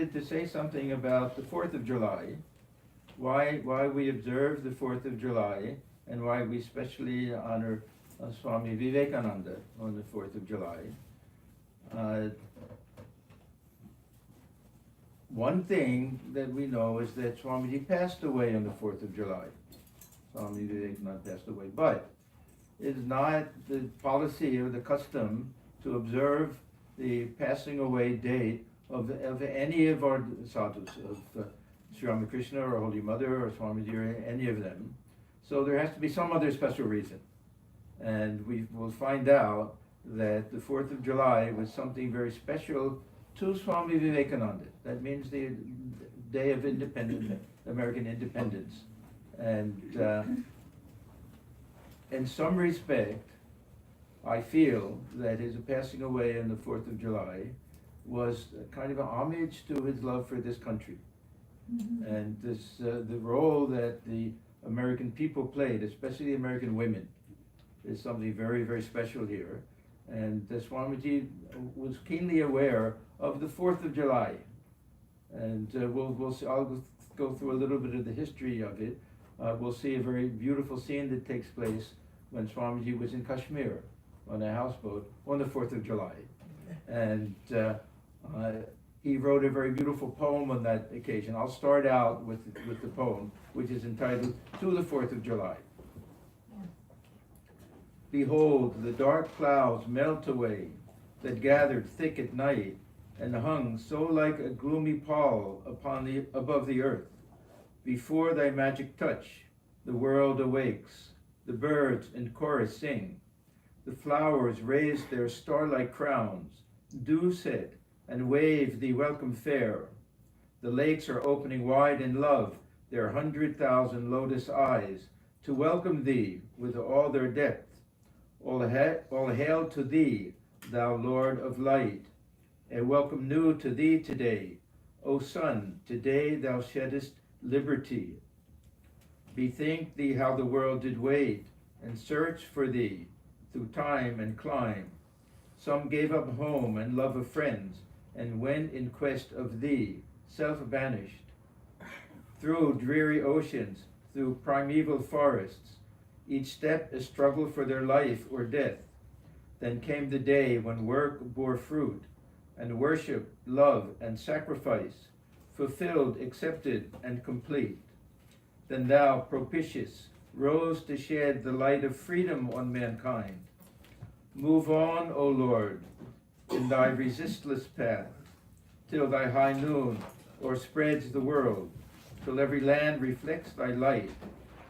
wanted to say something about the 4th of July, why we observe the 4th of July, and why we especially honor Swami Vivekananda on the 4th of July. One thing that we know is that Swamiji passed away on the 4th of July. Swami Vivekananda passed away, but it is not the policy or the custom to observe the passing away date of any of our sadhus, of Sri Ramakrishna or Holy Mother or Swamiji or any of them. So there has to be some other special reason. And we will find out that the 4th of July was something very special to Swami Vivekananda. That means the day of independence, American independence. And in some respect, I feel that his passing away on the 4th of July was kind of an homage to his love for this country. Mm-hmm. And this, the role that the American people played, especially the American women, is something very, very special here. And Swamiji was keenly aware of the 4th of July. And we'll see, I'll go through a little bit of the history of it. We'll see a very beautiful scene that takes place when Swamiji was in Kashmir on a houseboat on the 4th of July. And he wrote a very beautiful poem on that occasion. I'll start out with the poem, which is entitled To the 4th of July. Behold, the dark clouds melt away that gathered thick at night and hung so like a gloomy pall above the earth. Before thy magic touch, the world awakes, the birds in chorus sing, the flowers raise their star-like crowns, dew set and wave thee welcome fair. The lakes are opening wide in love their 100,000 lotus eyes to welcome thee with all their depth. All hail to thee, thou Lord of light. A welcome new to thee today. O sun, today thou sheddest liberty. Bethink thee how the world did wait and search for thee through time and clime. Some gave up home and love of friends and went in quest of thee, self-banished. Through dreary oceans, through primeval forests, each step a struggle for their life or death. Then came the day when work bore fruit, and worship, love, and sacrifice, fulfilled, accepted, and complete. Then thou, propitious, rose to shed the light of freedom on mankind. Move on, O Lord, in thy resistless path, till thy high noon o'erspreads the world, till every land reflects thy light,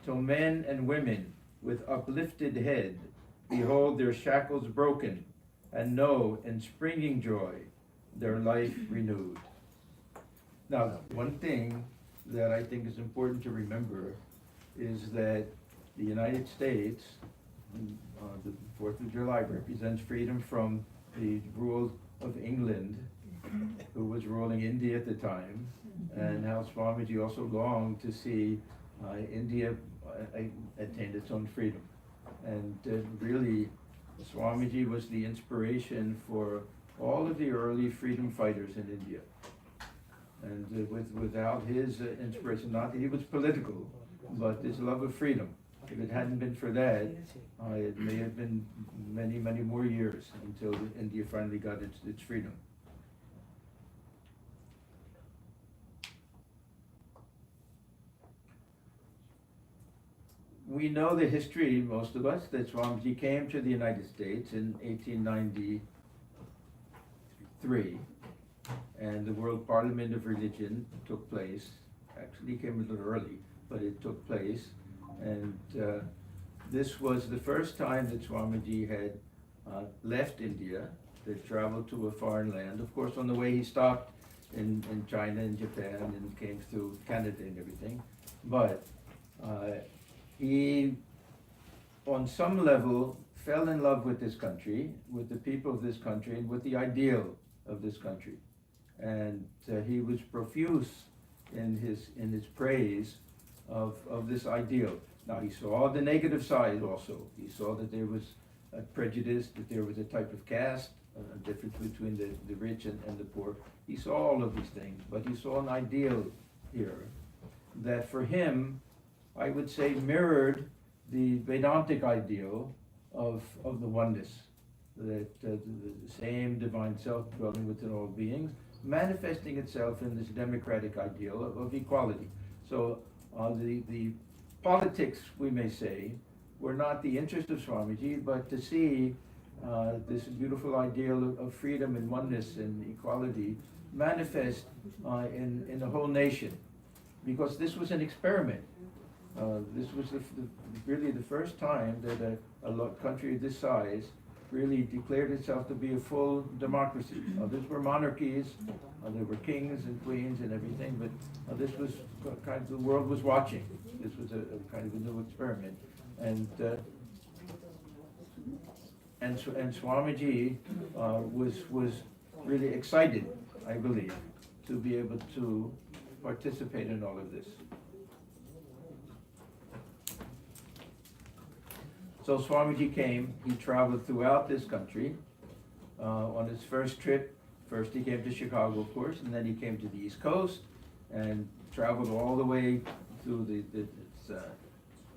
till men and women with uplifted head behold their shackles broken and know in springing joy their life renewed. Now, one thing that I think is important to remember is that the United States, the 4th of July, represents freedom from the rule of England, who was ruling India at the time, and how Swamiji also longed to see India attain its own freedom. And really, Swamiji was the inspiration for all of the early freedom fighters in India. And without his inspiration, not that he was political, but his love of freedom. If it hadn't been for that, it may have been many, many more years until India finally got its freedom. We know the history, most of us, that Swamiji came to the United States in 1893, and the World Parliament of Religion took place. Actually, he came a little early, but it took place. And this was the first time that Swamiji had left India, that traveled to a foreign land. Of course, on the way he stopped in China and Japan and came through Canada and everything. But he, on some level, fell in love with this country, with the people of this country, and with the ideal of this country. And he was profuse in his praise of this ideal. Now, he saw the negative side also. He saw that there was a prejudice, that there was a type of caste a difference between the rich and the poor. He saw all of these things, but he saw an ideal here that for him, I would say, mirrored the Vedantic ideal of the oneness, that the same divine self dwelling within all beings, manifesting itself in this democratic ideal of equality. So the politics, we may say, were not the interest of Swamiji, but to see this beautiful ideal of freedom and oneness and equality manifest in the whole nation, because this was an experiment. This was really the first time that a country of this size really declared itself to be a full democracy. Others were monarchies, there were kings and queens and everything, but this was kind of, the world was watching. This was a kind of a new experiment. And Swamiji was really excited, I believe, to be able to participate in all of this. So Swamiji came, he traveled throughout this country. On his first trip, first he came to Chicago, of course, and then he came to the East Coast and traveled all the way through the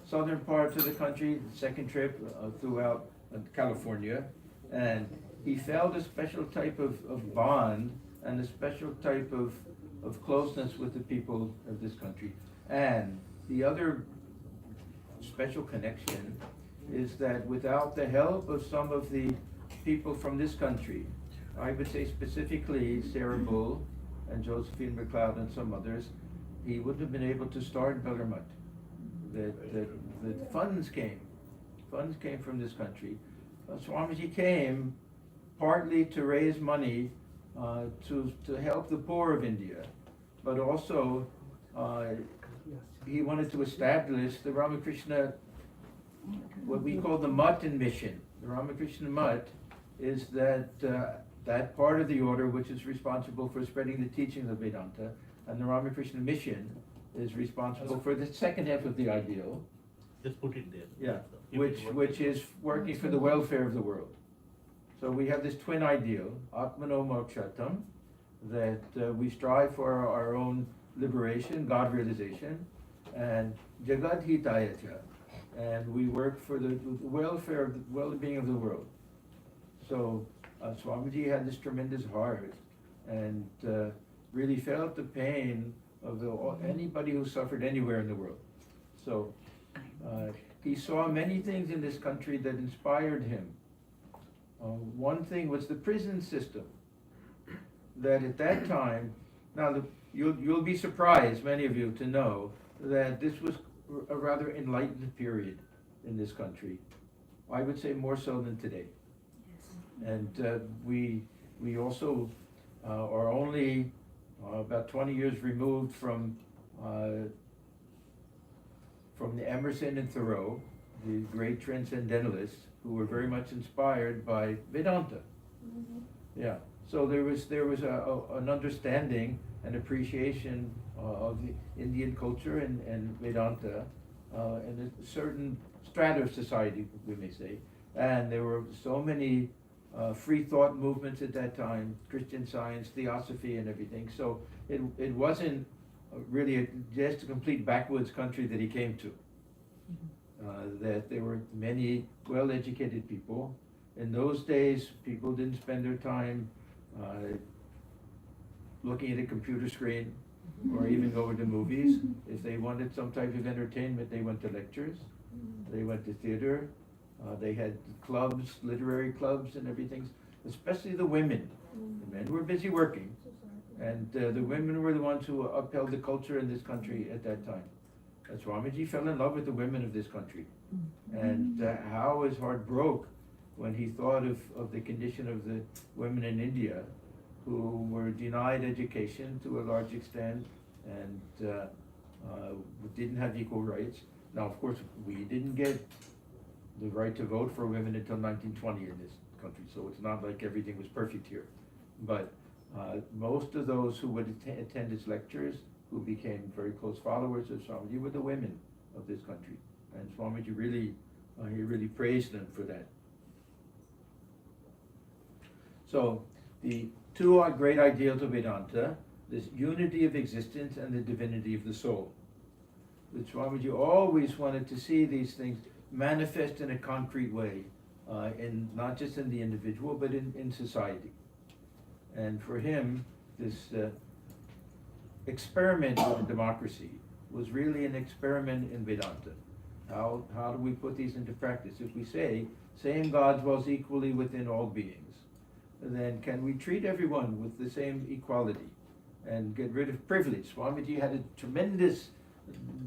southern part of the country. The second trip throughout California, and he felt a special type of bond and a special type of closeness with the people of this country. And the other special connection is that without the help of some of the people from this country, I would say specifically Sarah Bull and Josephine McLeod and some others, he wouldn't have been able to start Bellarmine. The funds came from this country. Swamiji came partly to raise money to help the poor of India, but also he wanted to establish the Ramakrishna, what we call the Mutt mission. The Ramakrishna Mutt is that part of the order which is responsible for spreading the teachings of Vedanta, and the Ramakrishna mission is responsible for the second half of the ideal. Just put it there. Yeah, which is working for the welfare of the world. So we have this twin ideal, Atmano Mokshatam, that we strive for our own liberation, God realization, and Jagad Hitayacha, and we work for the welfare of the well-being of the world. So Swamiji had this tremendous heart and really felt the pain of anybody who suffered anywhere in the world. So he saw many things in this country that inspired him. One thing was the prison system, that at that time, now you'll be surprised, many of you, to know that this was a rather enlightened period in this country. I would say more so than today. And we also are only about 20 years removed from the Emerson and Thoreau, the great transcendentalists, who were very much inspired by Vedanta. Mm-hmm. Yeah. So there was an understanding and appreciation of the Indian culture and Vedanta in a certain strata of society, we may say. And there were so many free thought movements at that time, Christian Science, Theosophy, and everything. So it wasn't really just a complete backwoods country that he came to. That there were many well-educated people. In those days, people didn't spend their time looking at a computer screen or even going to movies. If they wanted some type of entertainment, they went to lectures, they went to theater, they had clubs, literary clubs and everything, especially the women. The men were busy working, and the women were the ones who upheld the culture in this country at that time. Swamiji fell in love with the women of this country, and how his heart broke when he thought of the condition of the women in India, who were denied education to a large extent and didn't have equal rights. Now, of course, we didn't get the right to vote for women until 1920 in this country, so it's not like everything was perfect here. But most of those who would attend his lectures, who became very close followers of Swamiji, were the women of this country. And Swamiji really praised them for that. So the two great ideals of Vedanta, this unity of existence and the divinity of the soul. The Swamiji always wanted to see these things manifest in a concrete way, in not just in the individual, but in society. And for him, this experiment with democracy was really an experiment in Vedanta. How do we put these into practice? If we say, same God dwells equally within all beings, then can we treat everyone with the same equality and get rid of privilege? Swamiji had a tremendous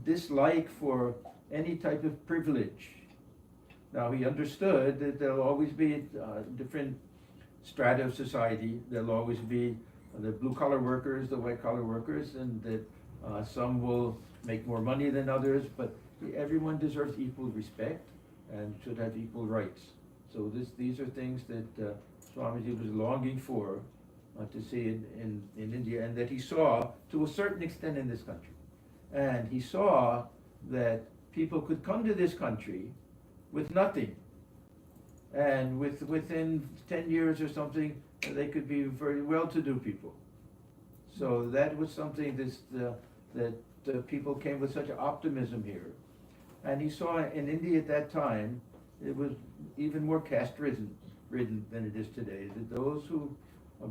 dislike for any type of privilege. Now he understood that there'll always be different strata of society. There'll always be the blue-collar workers, the white-collar workers, and that some will make more money than others, but everyone deserves equal respect and should have equal rights. So these are things that Swamiji was longing for to see in India, and that he saw to a certain extent in this country. And he saw that people could come to this country with nothing, and within 10 years or something, they could be very well-to-do people. So that was something that people came with such optimism here. And he saw in India at that time, it was even more caste-ridden than it is today. That those who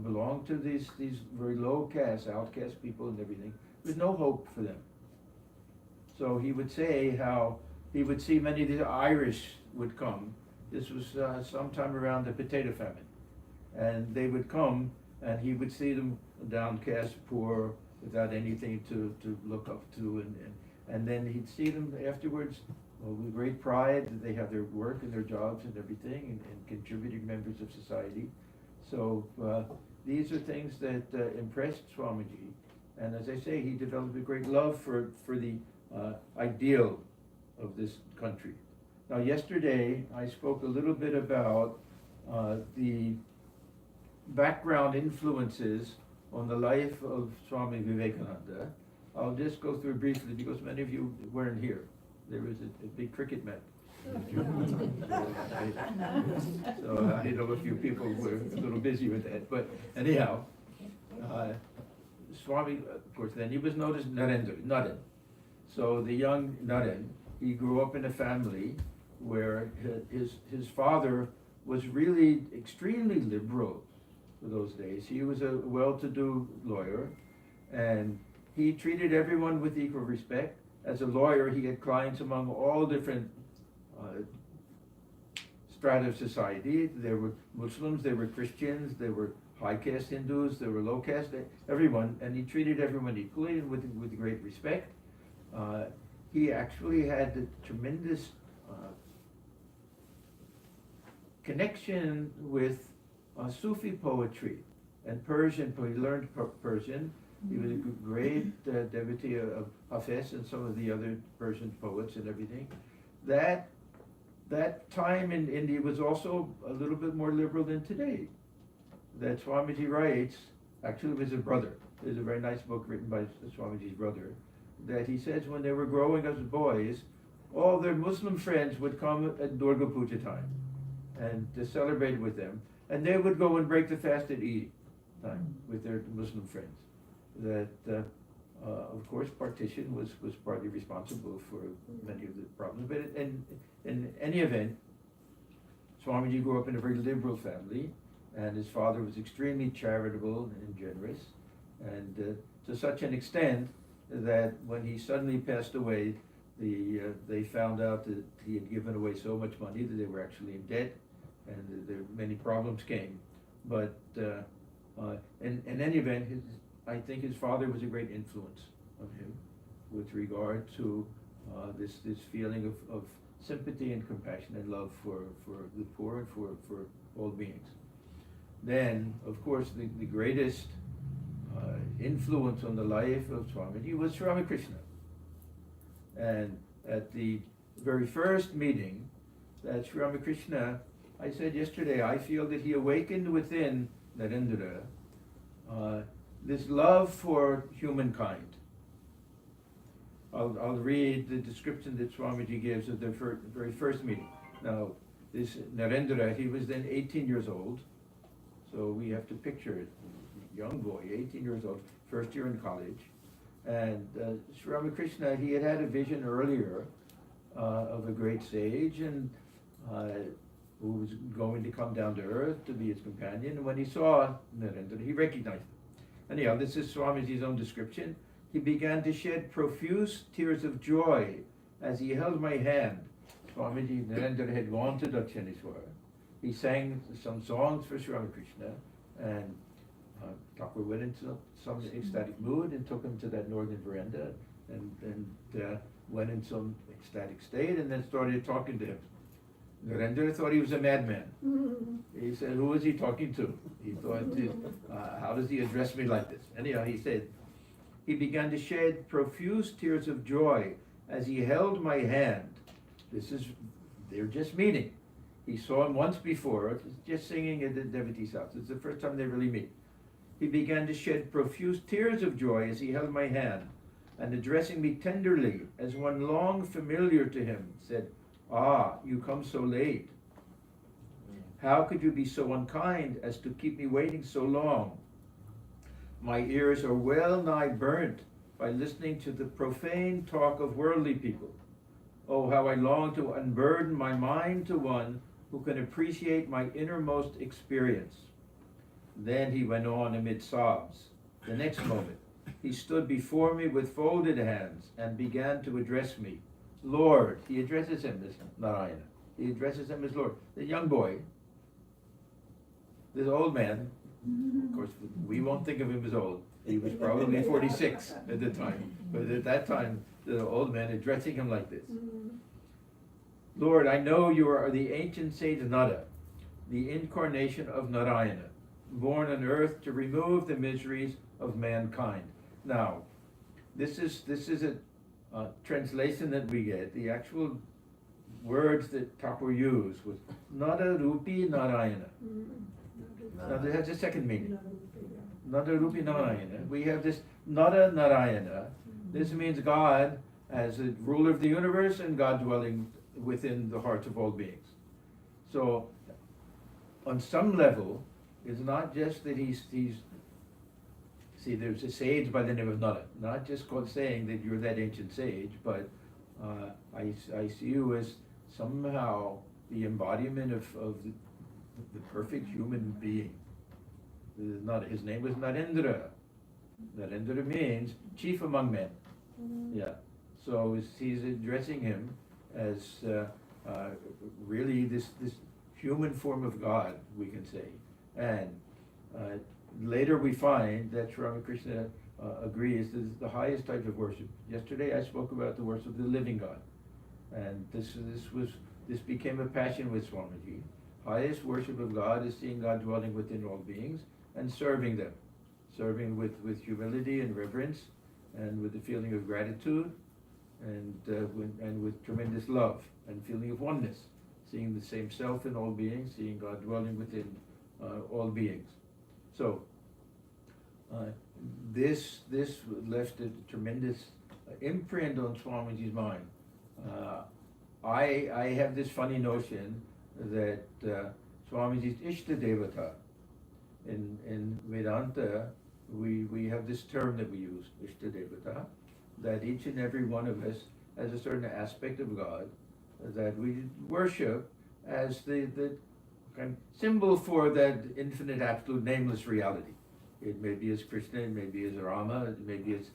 belong to these very low caste, outcast people and everything, there's no hope for them. So he would say how he would see many of the Irish would come. This was sometime around the potato famine. And they would come, and he would see them downcast, poor, without anything to look up to, and then he'd see them afterwards with great pride that they have their work and their jobs and everything, and contributing members of society. So these are things that impressed Swamiji, and as I say, he developed a great love for the ideal of this country. Now yesterday I spoke a little bit about the background influences on the life of Swami Vivekananda. I'll just go through briefly because many of you weren't here. There was a big cricket match. So I know a few people were a little busy with that. But anyhow, Swami, of course, then he was known as Naren. So the young Naren, he grew up in a family where his father was really extremely liberal for those days. He was a well-to-do lawyer, and he treated everyone with equal respect. As a lawyer, he had clients among all different strata of society. There were Muslims, there were Christians, there were high caste Hindus, there were low caste, everyone, and he treated everyone equally and with great respect. He actually had a tremendous connection with Sufi poetry and Persian poetry. He learned Persian. He was a great devotee of Hafez and some of the other Persian poets and everything. That time in India was also a little bit more liberal than today. That Swamiji writes, actually it was a brother. There's a very nice book written by Swamiji's brother, that he says when they were growing as boys, all their Muslim friends would come at Durga Puja time and to celebrate with them. And they would go and break the fast at Eid time with their Muslim friends. That, of course, partition was partly responsible for many of the problems. But in any event, Swamiji grew up in a very liberal family, and his father was extremely charitable and generous, and to such an extent that when he suddenly passed away, they found out that he had given away so much money that they were actually in debt, and many problems came. But in any event, I think his father was a great influence on him with regard to this feeling of sympathy and compassion and love for the poor and for all beings. Then, of course, the greatest influence on the life of Swamiji was Sri Ramakrishna. And at the very first meeting that Sri Ramakrishna, I said yesterday, I feel that he awakened within Narendra this love for humankind. I'll read the description that Swamiji gives of the very first meeting. Now, this Narendra, he was then 18 years old, So we have to picture it. Young boy, 18 years old, first year in college. And Sri Ramakrishna, he had had a vision earlier of a great sage and who was going to come down to earth to be his companion. And when he saw Narendra, he recognized him. Anyhow, this is Swamiji's own description. He began to shed profuse tears of joy as he held my hand. Swamiji Narendra had gone to Dakshineswar. He sang some songs for Sri Ramakrishna, and Thakur went into some ecstatic mood and took him to that northern veranda and went in some ecstatic state and then started talking to him. Narendra thought he was a madman. He said, who is he talking to? He thought, how does he address me like this? Anyhow, he said, he began to shed profuse tears of joy as he held my hand. They're just meeting. He saw him once before, just singing at the devotee's house. It's the first time they really meet. He began to shed profuse tears of joy as he held my hand, and addressing me tenderly as one long familiar to him, said, "Ah, you come so late. How could you be so unkind as to keep me waiting so long? My ears are well nigh burnt by listening to the profane talk of worldly people. Oh, how I long to unburden my mind to one who can appreciate my innermost experience." Then he went on amid sobs. The next moment, he stood before me with folded hands and began to address me. Lord, he addresses him as Narayana. He addresses him as Lord. The young boy, this old man, of course, we won't think of him as old. He was probably 46 at the time. But at that time, the old man addressing him like this. Lord, I know you are the ancient sage Nada, the incarnation of Narayana, born on earth to remove the miseries of mankind. Now, this is a translation that we get. The actual words that Thakur used was Nada Rupi Narayana. Now, that has a second meaning. Nada Rupi Narayana. We have this Nada Narayana. This means God as a ruler of the universe and God dwelling within the hearts of all beings. So, on some level, it's not just that he's see, there's a sage by the name of Nada, not just called saying that you're that ancient sage, but I see you as somehow the embodiment of the perfect human being. His name was Narendra. Narendra means chief among men. Yeah. So he's addressing him as really this human form of God, we can say. And later we find that Sri Ramakrishna agrees this is the highest type of worship. Yesterday I spoke about the worship of the living God. And this became a passion with Swamiji. Highest worship of God is seeing God dwelling within all beings and serving them. Serving with humility and reverence and with the feeling of gratitude and with tremendous love and feeling of oneness. Seeing the same self in all beings, seeing God dwelling within all beings. So this left a tremendous imprint on Swamiji's mind. I have this funny notion that Swamiji's Ishta Devata, in Vedanta, we have this term that we use, Ishta Devata, that each and every one of us has a certain aspect of God that we worship as the kind of symbol for that infinite, absolute, nameless reality. It may be as Krishna, it may be as Rama, it may be as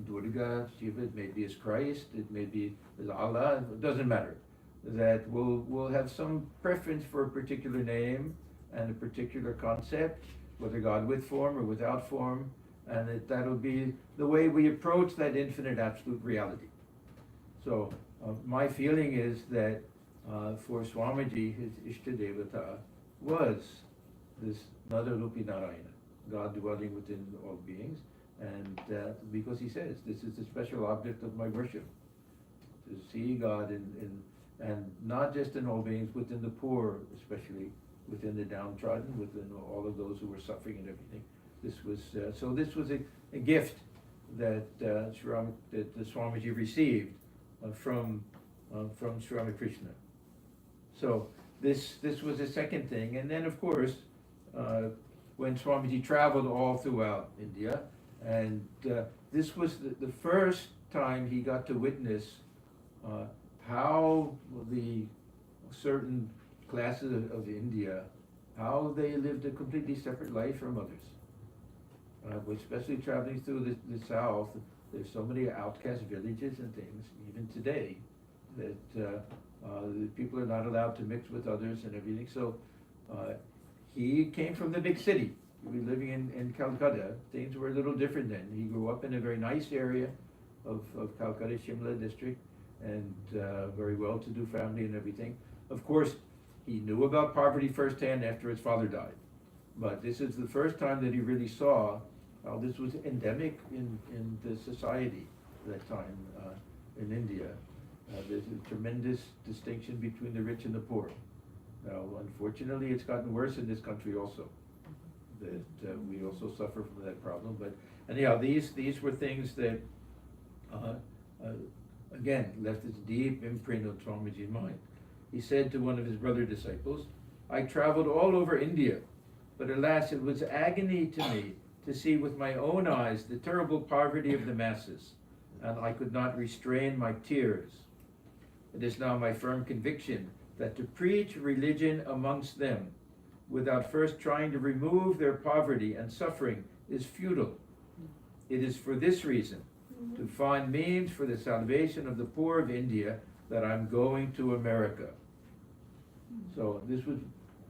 Durga, Shiva, it may be as Christ, it may be as Allah, it doesn't matter. That we'll have some preference for a particular name and a particular concept, whether God with form or without form, and that'll be the way we approach that infinite, absolute reality. So my feeling is that for Swamiji, his Ishta Devata was this Nada Rupi Narayana, God dwelling within all beings, and because he says, this is the special object of my worship, to see God and not just in all beings, within the poor, especially within the downtrodden, within all of those who were suffering and everything. This was a gift that that the Swamiji received from Sri Ramakrishna. So this was the second thing, and then of course when Swamiji traveled all throughout India, and this was the first time he got to witness how the certain classes of India, how they lived a completely separate life from others. Especially traveling through the south, there's so many outcast villages and things, even today, that the people are not allowed to mix with others and everything. So he came from the big city. He was living in Calcutta. Things were a little different then. He grew up in a very nice area of Calcutta, Shimla district, and very well-to-do family and everything. Of course, he knew about poverty firsthand after his father died. But this is the first time that he really saw how this was endemic in the society at that time in India. There's a tremendous distinction between the rich and the poor. Now, unfortunately, it's gotten worse in this country also. That we also suffer from that problem. But anyhow, these were things that, again, left this deep imprint on Swamiji's mind. He said to one of his brother disciples, "I traveled all over India, but alas, it was agony to me to see with my own eyes the terrible poverty of the masses, and I could not restrain my tears. It is now my firm conviction that to preach religion amongst them without first trying to remove their poverty and suffering is futile. It is for this reason, to find means for the salvation of the poor of India, that I'm going to America." So this was,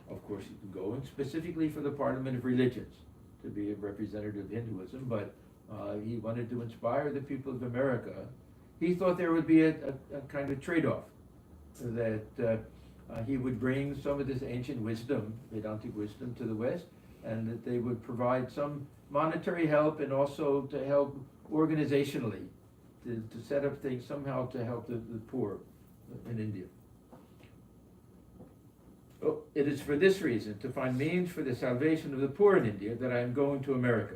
of course, going specifically for the Parliament of Religions, to be a representative of Hinduism, but he wanted to inspire the people of America. He thought there would be a kind of trade-off, that he would bring some of this ancient wisdom, Vedantic wisdom, to the West, and that they would provide some monetary help and also to help organizationally, to set up things somehow to help the poor in India. Oh, it is for this reason, to find means for the salvation of the poor in India, that I am going to America.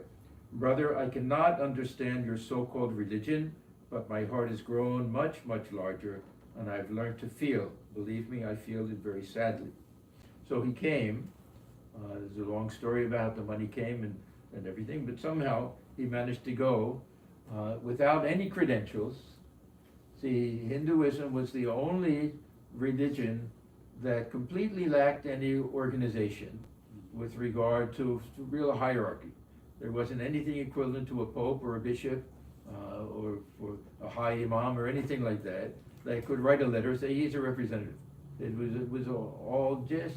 Brother, I cannot understand your so-called religion, but my heart has grown much, much larger, and I've learned to feel. Believe me, I feel it very sadly. So he came. There's a long story about how the money came and everything, but somehow he managed to go without any credentials. See, Hinduism was the only religion that completely lacked any organization with regard to real hierarchy. There wasn't anything equivalent to a pope or a bishop or a high imam or anything like that. They could write a letter, say he's a representative. It was all just,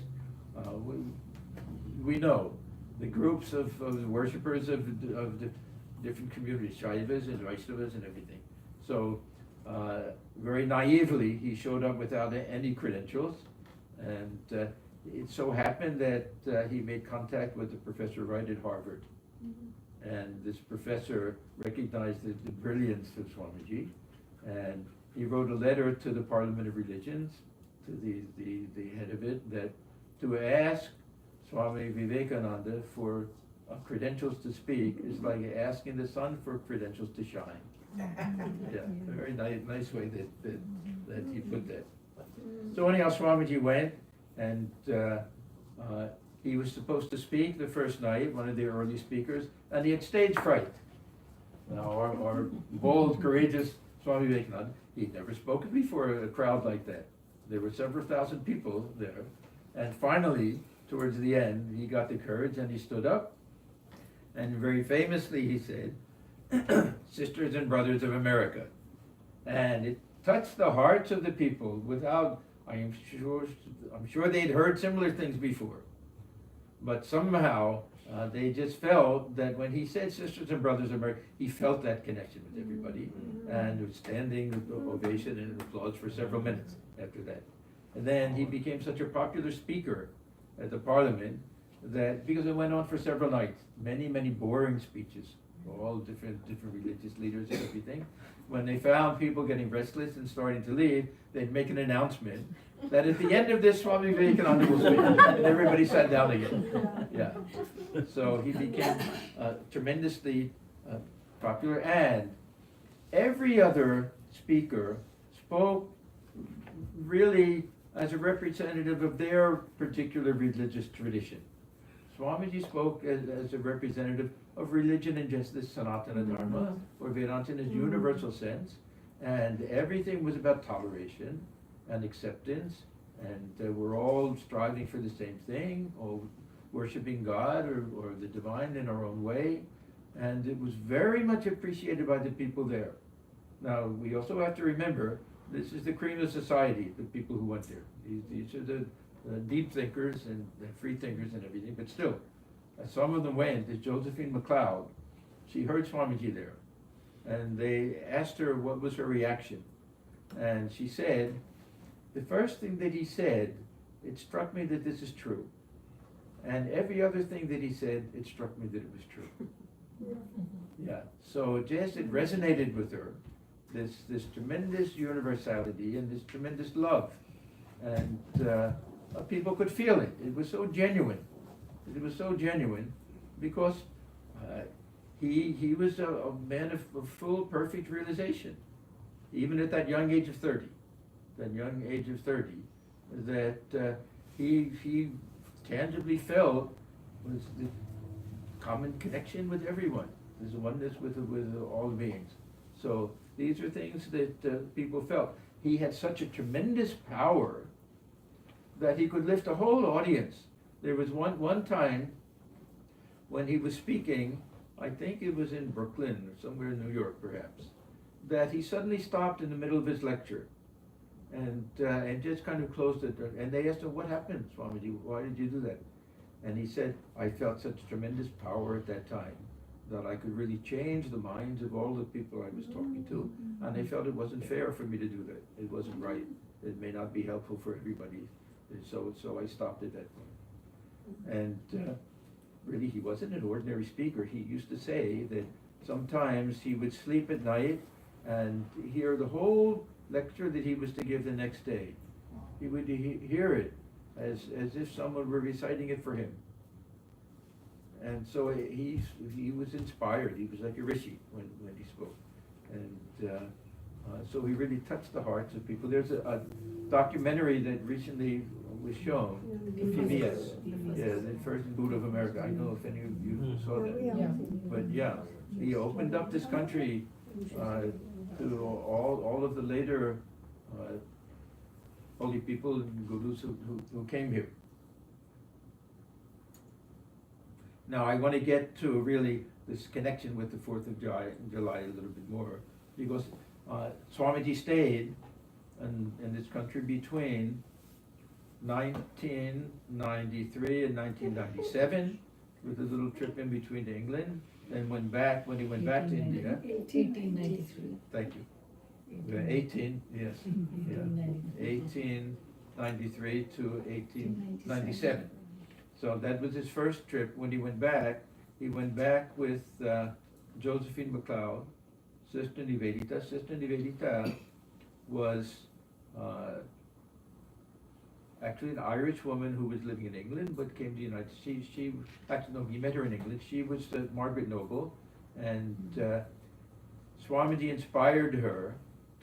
we know the groups of worshippers of the different communities, Shaivas and Vaishnavas and everything. So very naively, he showed up without any credentials, and it so happened that he made contact with the professor right at Harvard. And this professor recognized the brilliance of Swamiji, and he wrote a letter to the Parliament of Religions, to the head of it, that to ask Swami Vivekananda for credentials to speak is like asking the sun for credentials to shine. Yeah, a very nice way that he put that. So anyhow, Swamiji went, and he was supposed to speak the first night, one of the early speakers, and he had stage fright. Now our bold, courageous Swami Vivekananda, he'd never spoken before a crowd like that. There were several thousand people there, and finally, towards the end, he got the courage and he stood up, and very famously he said, "Sisters and brothers of America," and it touched the hearts of the people without, I'm sure they'd heard similar things before, but somehow they just felt that when he said "sisters and brothers of America," he felt that connection with everybody, and was standing ovation and applause for several minutes after that. And then he became such a popular speaker at the Parliament that, because it went on for several nights, many boring speeches, all different religious leaders and everything. When they found people getting restless and starting to leave, they'd make an announcement that at the end of this, Swami Vivekananda will speak, and everybody sat down again. Yeah. So he became tremendously popular, and every other speaker spoke really as a representative of their particular religious tradition. Swamiji spoke as a representative of religion in just this Sanatana Dharma, or Vedanta in its universal sense, and everything was about toleration and acceptance, and we're all striving for the same thing, all worshiping God or the divine in our own way, and it was very much appreciated by the people there. Now, we also have to remember, this is the cream of society, the people who went there. These are the deep thinkers and the free thinkers and everything, but still, as some of them went, as Josephine MacLeod, she heard Swamiji there, and they asked her what was her reaction, and she said, the first thing that he said, it struck me that this is true, and every other thing that he said, it struck me that it was true. Yeah, so it resonated with her, this tremendous universality and this tremendous love, and people could feel it. It was so genuine. It was so genuine because he was a man of full, perfect realization, even at that young age of 30. That he tangibly felt was the common connection with everyone. There's a oneness with all beings. So these are things that people felt. He had such a tremendous power that he could lift a whole audience. There was one time when he was speaking, I think it was in Brooklyn or somewhere in New York perhaps, that he suddenly stopped in the middle of his lecture and just kind of closed it. And they asked him, what happened, Swamiji? Why did you do that? And he said, I felt such tremendous power at that time that I could really change the minds of all the people I was talking to. And they felt it wasn't fair for me to do that. It wasn't right. It may not be helpful for everybody. So I stopped at that point. And really, he wasn't an ordinary speaker. He used to say that sometimes he would sleep at night and hear the whole lecture that he was to give the next day. He would hear it as if someone were reciting it for him. And so he was inspired. He was like a rishi when he spoke. And so he really touched the hearts of people. There's a documentary that recently was shown, PBS, the first Buddha of America. I don't know if any of you saw that. But yeah, he opened up this country to all of the later holy people and gurus who came here. Now I want to get to really this connection with the 4th of July a little bit more, because Swamiji stayed in this country between 1993 and 1997, with a little trip in between to England, then when he went back to India. 1893. Thank you. 1893 to 1897. So that was his first trip. When he went back with Josephine MacLeod, Sister Nivedita. Sister Nivedita was actually an Irish woman who was living in England but came to the United States. He met her in England. She was Margaret Noble, and Swamiji inspired her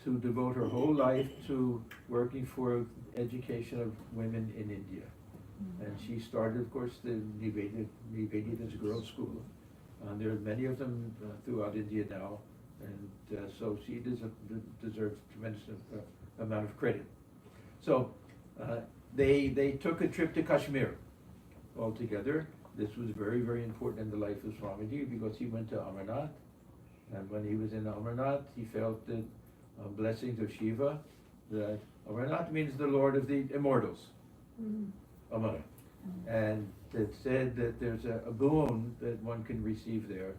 to devote her whole life to working for education of women in India. And she started, of course, the Nivedita's girls' school. There are many of them throughout India now, and so she deserves tremendous amount of credit. So they took a trip to Kashmir altogether. This was very, very important in the life of Swamiji because he went to Amarnath, and when he was in Amarnath, he felt the blessings of Shiva. That Amarnath means the Lord of the Immortals. Amara. And it said that there's a boon that one can receive there,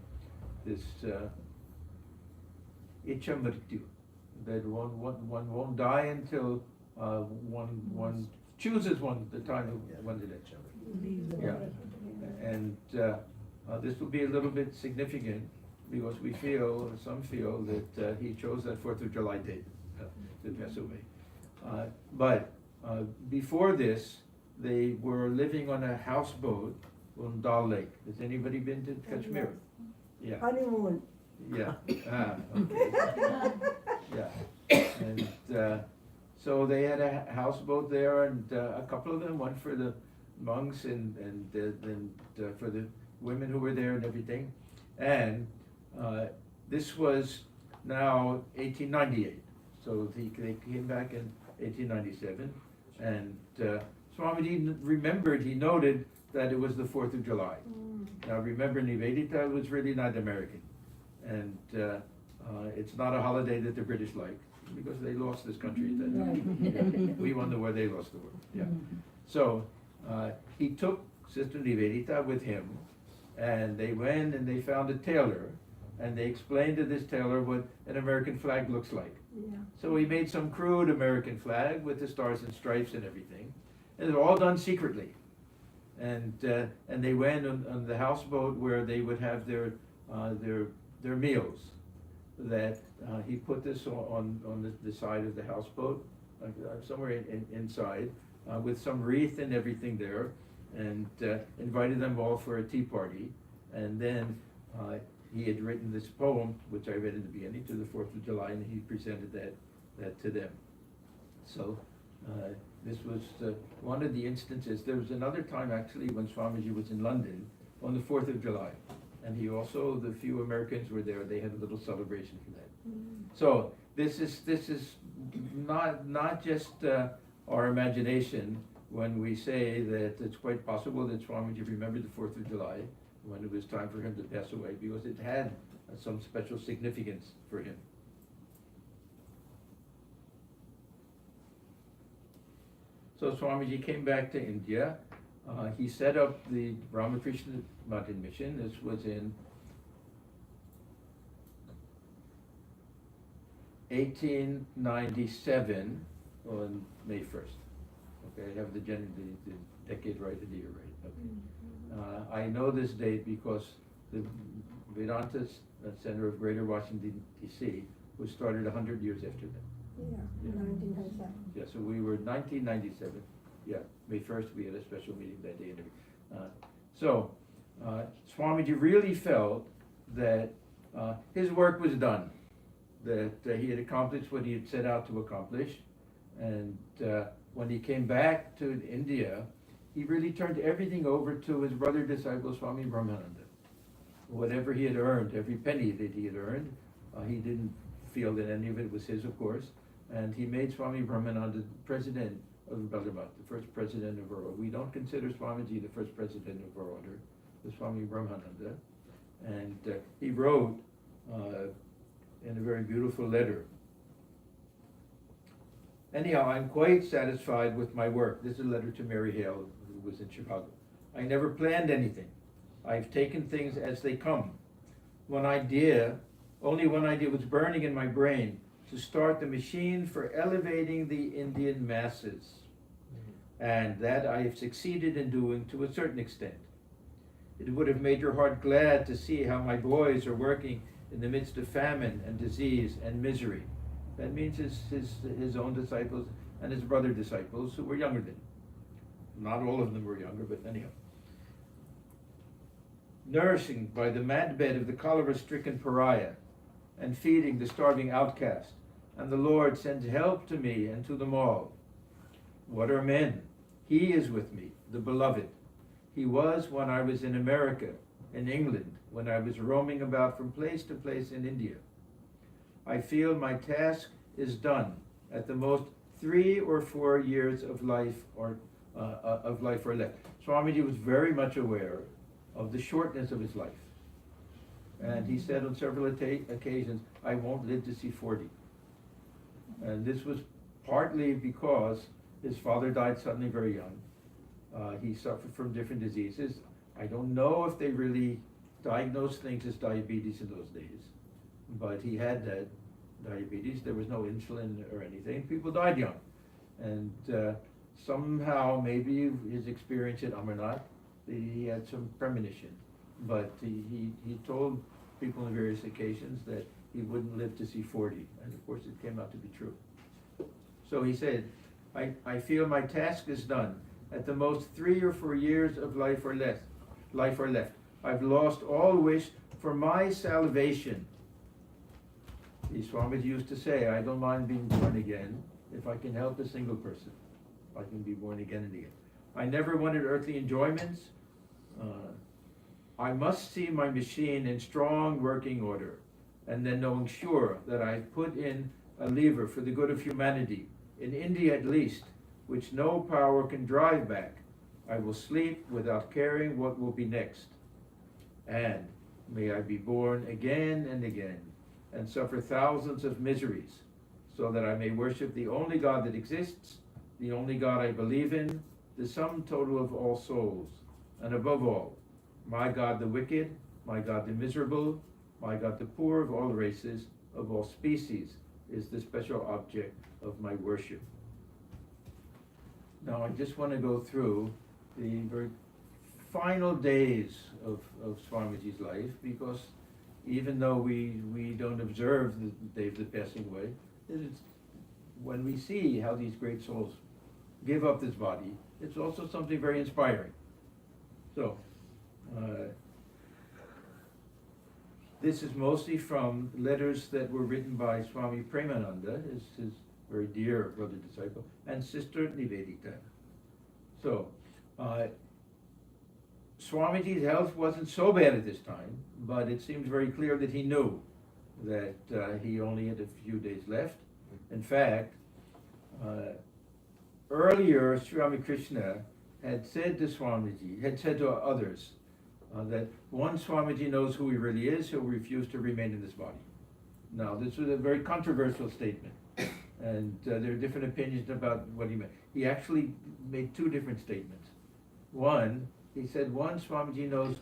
this Icha Mrityu, that one won't die until one chooses the time when to let. Yeah, and this will be a little bit significant because some feel that he chose that 4th of July date to pass away. But before this, they were living on a houseboat on Dal Lake. Has anybody been to Kashmir? Yeah. Honeymoon. Yeah. Okay. Yeah. And so they had a houseboat there, and a couple of them, one for the monks and for the women who were there and everything. And this was now 1898. So they came back in 1897, and Swamiji remembered, he noted that it was the 4th of July. Now remember, Nivedita was really not American, and it's not a holiday that the British like, because they lost this country at that time. We won the war, they lost the war. Yeah. So he took Sister Nivedita with him, and they went and they found a tailor, and they explained to this tailor what an American flag looks like. Yeah. So he made some crude American flag with the stars and stripes and everything, and it was all done secretly. And they went on the houseboat where they would have their meals. That he put this on the side of the houseboat, somewhere inside, with some wreath and everything there, and invited them all for a tea party. And then he had written this poem, which I read in the beginning, to the 4th of July, and he presented that to them. So this was one of the instances. There was another time actually when Swamiji was in London on the 4th of July. And he also, the few Americans were there, they had a little celebration for that. So this is not just our imagination when we say that it's quite possible that Swamiji remembered the 4th of July when it was time for him to pass away, because it had some special significance for him. So Swamiji came back to India. He set up the Ramakrishna Mountain Mission. This was in 1897 on May 1st. Okay, I have the decade right and the year right. Okay. I know this date because the Vedanta Center of Greater Washington, D.C. was started 100 years after that. Yeah, 1997. Yeah, so we were 1997. Yeah, May 1st, we had a special meeting that day. So Swamiji really felt that his work was done, that he had accomplished what he had set out to accomplish. And when he came back to India, he really turned everything over to his brother disciple, Swami Brahmananda. Whatever he had earned, every penny that he had earned, he didn't feel that any of it was his, of course. And he made Swami Brahmananda president of Bellabhat, the first president of our order. We don't consider Swamiji the first president of our order, the Swami Brahmananda. And he wrote in a very beautiful letter. Anyhow, I'm quite satisfied with my work. This is a letter to Mary Hale, who was in Chicago. I never planned anything. I've taken things as they come. Only one idea was burning in my brain: to start the machine for elevating the Indian masses. And that I have succeeded in doing to a certain extent. It would have made your heart glad to see how my boys are working in the midst of famine and disease and misery. That means his own disciples and his brother disciples who were younger than him. Not all of them were younger, but anyhow. Nourishing by the mad bed of the cholera-stricken pariah, and feeding the starving outcast. And the Lord sends help to me and to them all. What are men? He is with me, the beloved. He was when I was in America, in England, when I was roaming about from place to place in India. I feel my task is done at the most 3 or 4 years of life or left. Swamiji was very much aware of the shortness of his life. And he said on several occasions, I won't live to see 40. And this was partly because his father died suddenly very young. He suffered from different diseases. I don't know if they really diagnosed things as diabetes in those days, but he had that diabetes. There was no insulin or anything. People died young. And somehow, maybe his experience at Amarnath, he had some premonition. But he told people on various occasions that he wouldn't live to see 40. And of course, it came out to be true. So he said, I feel my task is done. At the most 3 or 4 years of life are left. I've lost all wish for my salvation. The Swamiji used to say, I don't mind being born again if I can help a single person. I can be born again and again. I never wanted earthly enjoyments. I must see my machine in strong working order, and then knowing sure that I put in a lever for the good of humanity, in India at least, which no power can drive back. I will sleep without caring what will be next. And may I be born again and again, and suffer thousands of miseries, so that I may worship the only God that exists, the only God I believe in, the sum total of all souls, and above all, my God the wicked, my God the miserable, my God the poor of all races, of all species, is the special object of my worship. Now I just want to go through the very final days of Swamiji's life, because even though we don't observe the day of the passing away, it's, when we see how these great souls give up this body, it's also something very inspiring. So, this is mostly from letters that were written by Swami Premananda, his very dear brother disciple, and Sister Nivedita. So, Swamiji's health wasn't so bad at this time, but it seems very clear that he knew that he only had a few days left. In fact, earlier Sri Ramakrishna had said to Swamiji, had said to others, that once Swamiji knows who he really is, he'll refuse to remain in this body. Now, this was a very controversial statement, and there are different opinions about what he meant. He actually made two different statements. One, he said, once Swamiji knows,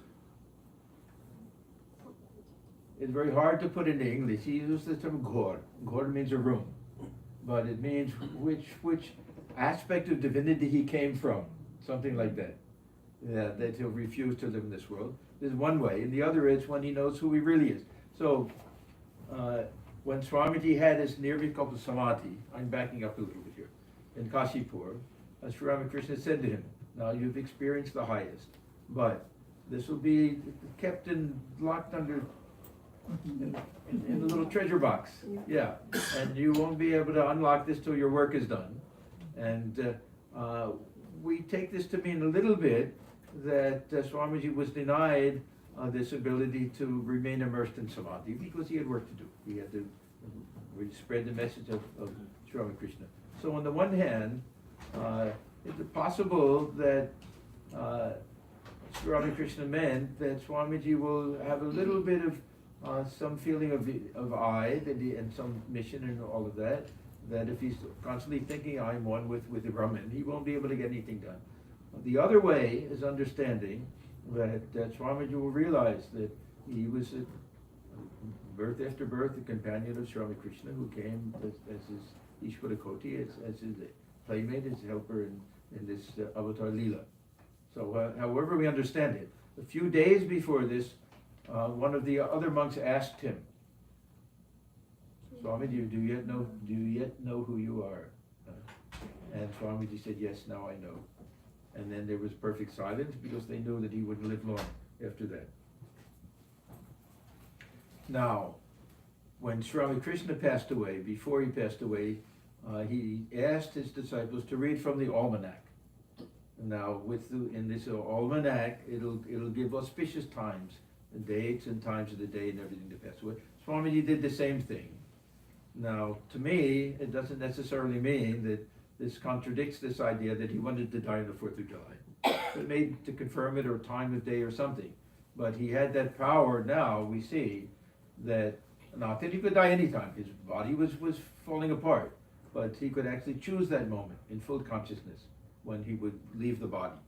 it's very hard to put into English. He used the term ghor. Ghor means a room, but it means which aspect of divinity he came from, something like that. Yeah, that he'll refuse to live in this world. There's one way, and the other is when he knows who he really is. So, when Swamiji had his Nirvikalpa Samadhi, I'm backing up a little bit here, in Kashipur, Sri Ramakrishna said to him, now you've experienced the highest, but this will be kept locked under in a little treasure box. Yeah, and you won't be able to unlock this till your work is done. And we take this to mean a little bit that Swamiji was denied this ability to remain immersed in Samadhi because he had work to do. He had to spread the message of Sri Ramakrishna. So on the one hand, is it possible that Sri Ramakrishna meant that Swamiji will have a little bit of some feeling of I, that and some mission and all of that, that if he's constantly thinking I'm one with the Brahman, he won't be able to get anything done. The other way is understanding that Swamiji will realize that he was, birth after birth, the companion of Sri Ramakrishna, who came as his Ishwarakoti, as his playmate, his helper in this avatar Leela. So however we understand it, a few days before this, one of the other monks asked him, Swami, do you yet know who you are? And Swamiji said, yes, now I know. And then there was perfect silence because they knew that he wouldn't live long after that. Now, when Sri Ramakrishna passed away, before he passed away, he asked his disciples to read from the almanac. Now, in this almanac, it'll give auspicious times, the dates and times of the day and everything to pass away. Swamiji did the same thing. Now, to me, it doesn't necessarily mean that this contradicts this idea that he wanted to die on the 4th of July. It may to confirm it or time of day or something. But he had that power now, we see, that not that he could die anytime. His body was falling apart. But he could actually choose that moment in full consciousness when he would leave the body.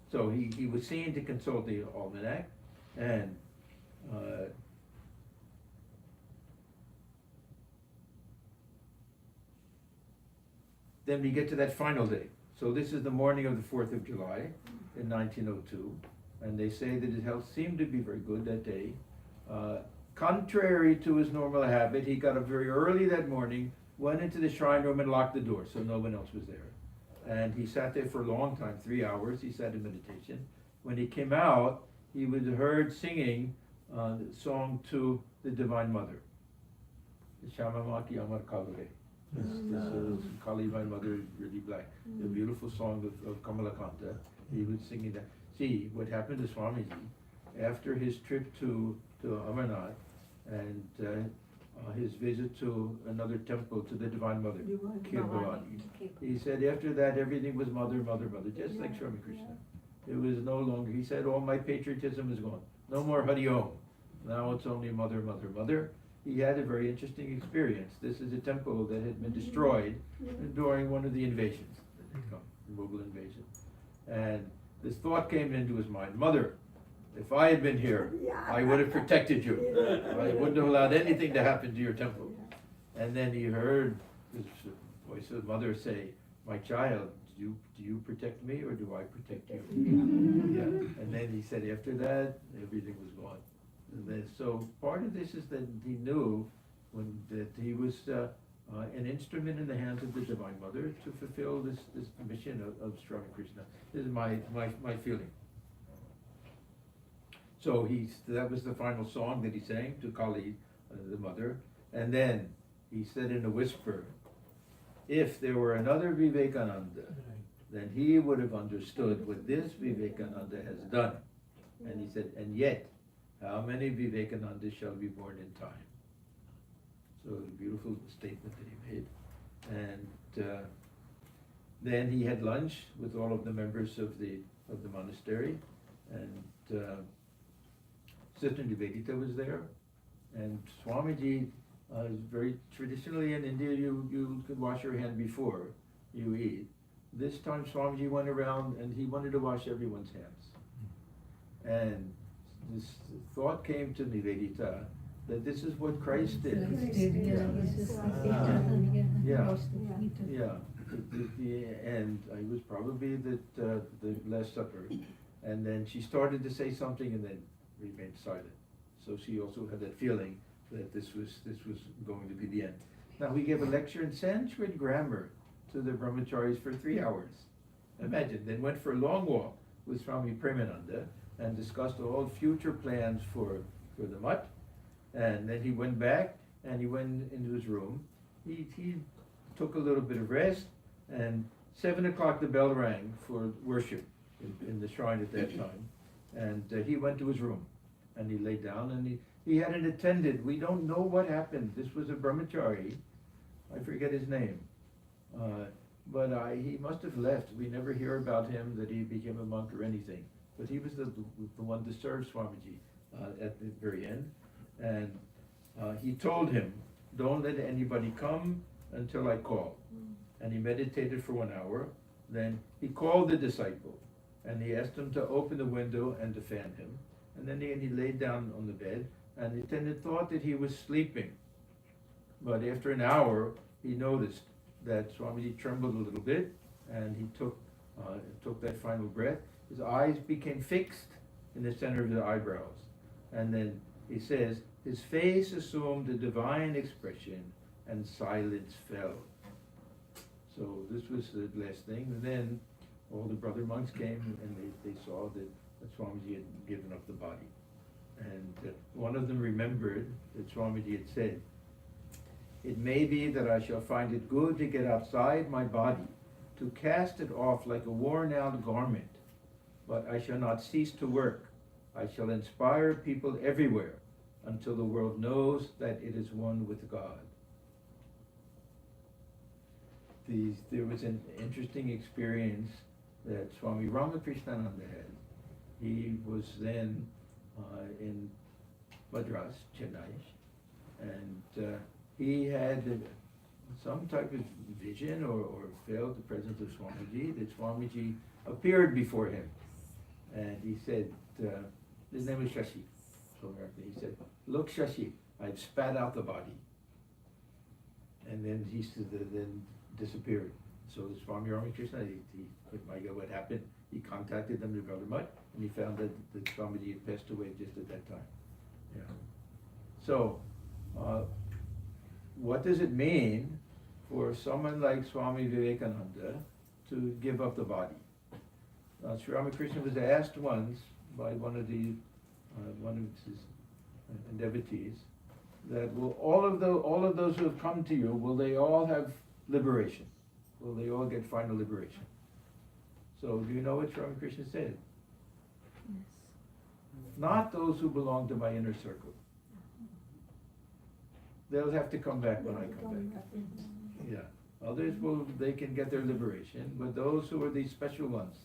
So he was seen to consult the almanac, and then we get to that final day. So this is the morning of the 4th of July in 1902, and they say that his health seemed to be very good that day. Contrary to his normal habit, he got up very early that morning, went into the shrine room and locked the door so no one else was there. And he sat there for a long time, 3 hours, he sat in meditation. When he came out, he was heard singing the song to the Divine Mother, the Shamamaki Amar Kavare. This Kali, my mother, really black. A beautiful song of Kamalakanta. He was singing that. See, what happened to Swamiji, after his trip to Amarnath and his visit to another temple to the Divine Mother, Kirbhavani, he said after that everything was mother, mother, mother, just like Swami Krishna. It was no longer, he said, all my patriotism is gone. No more Hari Om. Now it's only mother, mother, mother. He had a very interesting experience. This is a temple that had been destroyed during one of the invasions that had come, the Mughal invasion. And this thought came into his mind, mother, if I had been here, I would have protected you. I wouldn't have allowed anything to happen to your temple. And then he heard his voice of mother say, my child, do you protect me or do I protect you? Yeah. And then he said after that, everything was gone. And then, so part of this is that he knew that he was an instrument in the hands of the Divine Mother to fulfill this mission of Swami Krishna. This is my feeling. So that was the final song that he sang to Kali, the mother. And then he said in a whisper, if there were another Vivekananda, then he would have understood what this Vivekananda has done. And he said, and yet, how many Vivekanandas shall be born in time? So a beautiful statement that he made. And then he had lunch with all of the members of the monastery, and Sister Nivedita was there, and Swamiji very traditionally in India you could wash your hand before you eat. This time Swamiji went around and he wanted to wash everyone's hands. And this thought came to Nivedita that this is what Christ did. And it was probably the Last Supper. And then she started to say something and then remained silent. So she also had that feeling that this was going to be the end. Now he gave a lecture in Sanskrit grammar to the brahmacharis for 3 hours. Imagine, then went for a long walk with Swami Premananda and discussed all future plans for the mutt. And then he went back and he went into his room. He took a little bit of rest, and 7 o'clock the bell rang for worship in the shrine at that time. And he went to his room and he lay down, and he had an attendant. We don't know what happened. This was a brahmachari. I forget his name. But he must have left. We never hear about him, that he became a monk or anything. But he was the one to serve Swamiji at the very end. And he told him, don't let anybody come until I call. And he meditated for 1 hour. Then he called the disciple and he asked him to open the window and to fan him. And then he laid down on the bed, and the attendant thought that he was sleeping. But after an hour, he noticed that Swamiji trembled a little bit, and he took that final breath. His eyes became fixed in the center of the eyebrows. And then he says, his face assumed a divine expression, and silence fell. So this was the last thing. And then all the brother monks came, and they saw that Swamiji had given up the body. And one of them remembered that Swamiji had said, it may be that I shall find it good to get outside my body, to cast it off like a worn out garment, but I shall not cease to work. I shall inspire people everywhere until the world knows that it is one with God. There was an interesting experience that Swami Ramakrishnananda had. He was then in Madras, Chennai, and he had some type of vision or felt the presence of Swamiji, that Swamiji appeared before him. And he said, his name was Shashi. So he said, look Shashi, I've spat out the body. And then he then disappeared. So the Swami Ramakrishna, what happened? He contacted them, the Brother Mutt, and he found that Swamiji had passed away just at that time. Yeah. So, what does it mean for someone like Swami Vivekananda to give up the body? Sri Ramakrishna was asked once by one of his devotees that will all of those who have come to you, will they all have liberation? Will they all get final liberation? So do you know what Swami Krishna said? Yes. Not those who belong to my inner circle. They'll have to come back when I come back. Yeah. Others they can get their liberation, but those who are these special ones,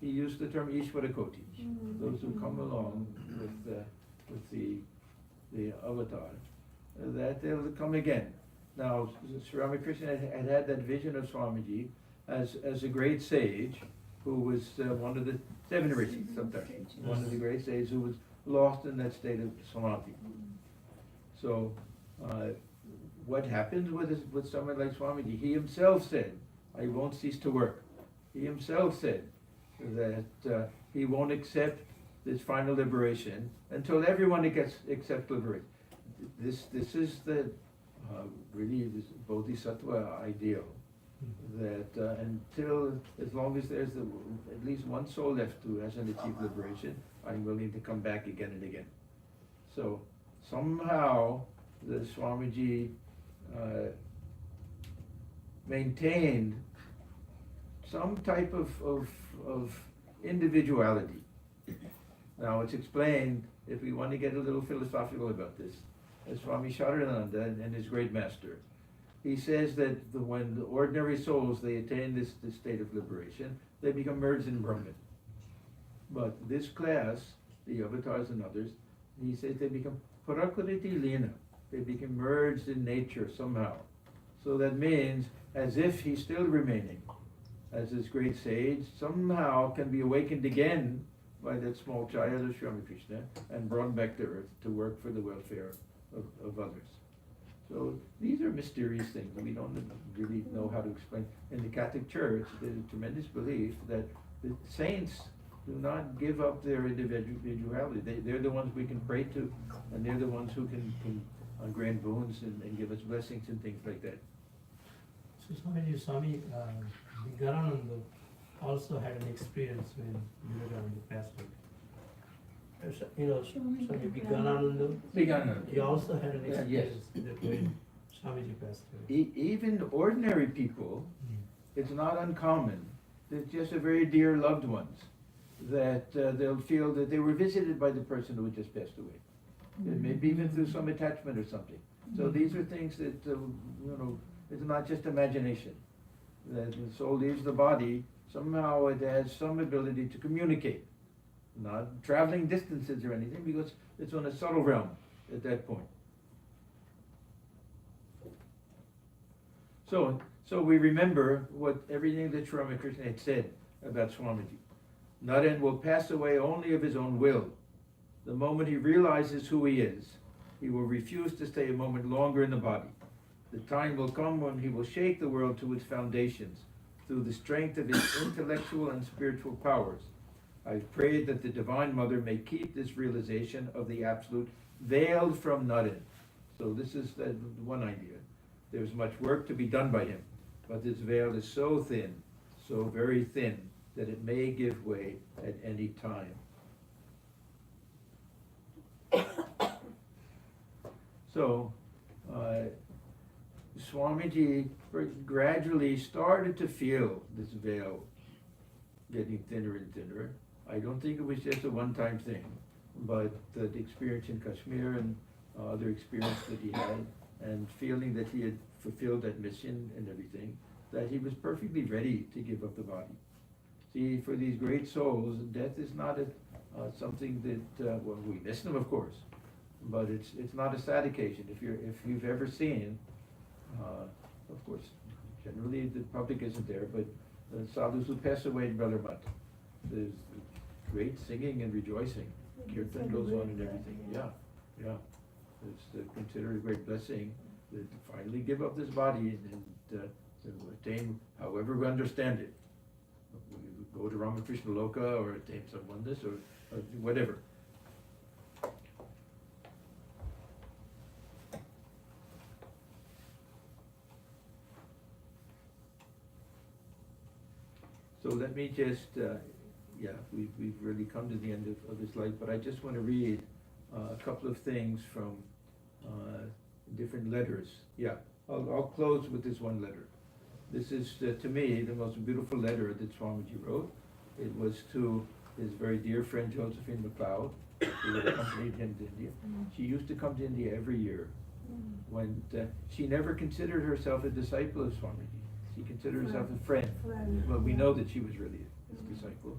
he used the term Ishwarakoti, those who come along with the avatar, that they'll come again. Now, Sri Ramakrishna had that vision of Swamiji as a great sage who was one of the seven rishis, sometimes, one of the great sages who was lost in that state of samadhi. So, what happens with someone like Swamiji? He himself said, I won't cease to work. He himself said that he won't accept this final liberation until everyone accepts liberation. This is the really this bodhisattva ideal, that until, as long as there's at least one soul left who hasn't achieved liberation, I'm willing to come back again and again. So somehow the Swamiji maintained some type of individuality. Now it's explained, if we want to get a little philosophical about this, as Swami Atmajnanananda and his great master, he says that when the ordinary souls, they attain this state of liberation, they become merged in Brahman. But this class, the avatars and others, he says they become Prakriti Lina. They become merged in nature somehow. So that means, as if he's still remaining as this great sage, somehow can be awakened again by that small child of Sri Ramakrishna and brought back to earth to work for the welfare of others. So these are mysterious things we don't really know how to explain. In the Catholic Church, there's a tremendous belief that the saints do not give up their individuality. They're the ones we can pray to, and they're the ones who can grant boons and give us blessings and things like that. So Swami Vivekananda also had an experience when Vivekananda passed away. You know, Swami Vivekananda, he also had an experience that when Swamiji passed away. Even ordinary people, it's not uncommon. They're just a very dear loved ones that they'll feel that they were visited by the person who had just passed away. Maybe even through some attachment or something. So these are things that, it's not just imagination. That the soul leaves the body, somehow it has some ability to communicate. Not traveling distances or anything, because it's on a subtle realm at that point. So we remember everything that Sri Ramakrishna had said about Swamiji. Naren will pass away only of his own will. The moment he realizes who he is, he will refuse to stay a moment longer in the body. The time will come when he will shake the world to its foundations through the strength of his intellectual and spiritual powers. I pray that the Divine Mother may keep this realization of the Absolute veiled from Naren. So this is the one idea. There's much work to be done by him, but this veil is so thin, so very thin, that it may give way at any time. So, Swamiji gradually started to feel this veil getting thinner and thinner. I don't think it was just a one-time thing, but the experience in Kashmir and other experience that he had, and feeling that he had fulfilled that mission and everything, that he was perfectly ready to give up the body. See, for these great souls, death is not something that, we miss them, of course, but it's not a sad occasion. If you've ever seen, of course, generally the public isn't there, but sadhus who pass away in Bellarmata, there's great singing and rejoicing. Kirtan goes on and everything. Yeah. It's considered a great blessing to finally give up this body and to attain, however we understand it. We go to Ramakrishna Loka or attain some oneness or whatever. So let me just, we've really come to the end of this life, but I just want to read a couple of things from different letters. Yeah, I'll close with this one letter. This is, to me, the most beautiful letter that Swamiji wrote. It was to his very dear friend Josephine MacLeod, who had accompanied him to India. She used to come to India every year. When she never considered herself a disciple of Swamiji. She considered herself a friend. But we know that she was really his disciple.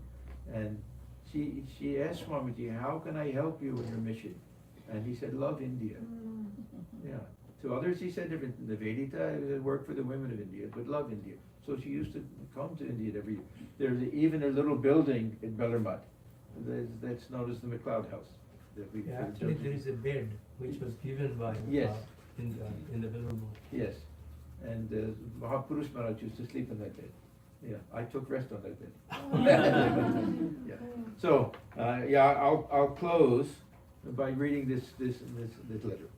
And she asked Swamiji, how can I help you in your mission? And he said, love India. Yeah. To others he said different. Nivedita worked for the women of India, but love India. So she used to come to India every year. There's even a little building in Bellarmine that's known as the MacLeod House. Actually, there is a bed which was given by Yes. in the Bellarmine. Yes. And Mahapurush Maharaj used to sleep in that bed. Yeah, I took rest on that bed. Yeah. So, I'll close by reading this letter.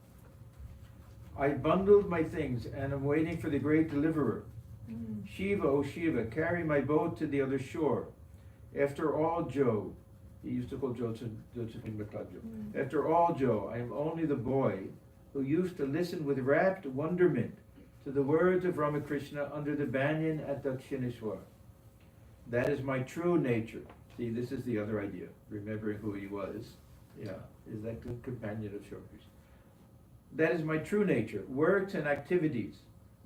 I bundled my things and am waiting for the great deliverer. Shiva, oh Shiva, carry my boat to the other shore. After all, Joe, he used to call Josephine MacLeod Joe. After all, Joe, I am only the boy who used to listen with rapt wonderment to the words of Ramakrishna under the banyan at Dakshineshwar. That is my true nature. See, this is the other idea, remembering who he was. Yeah, is that the companion of Shri Krishna. That is my true nature. Works and activities,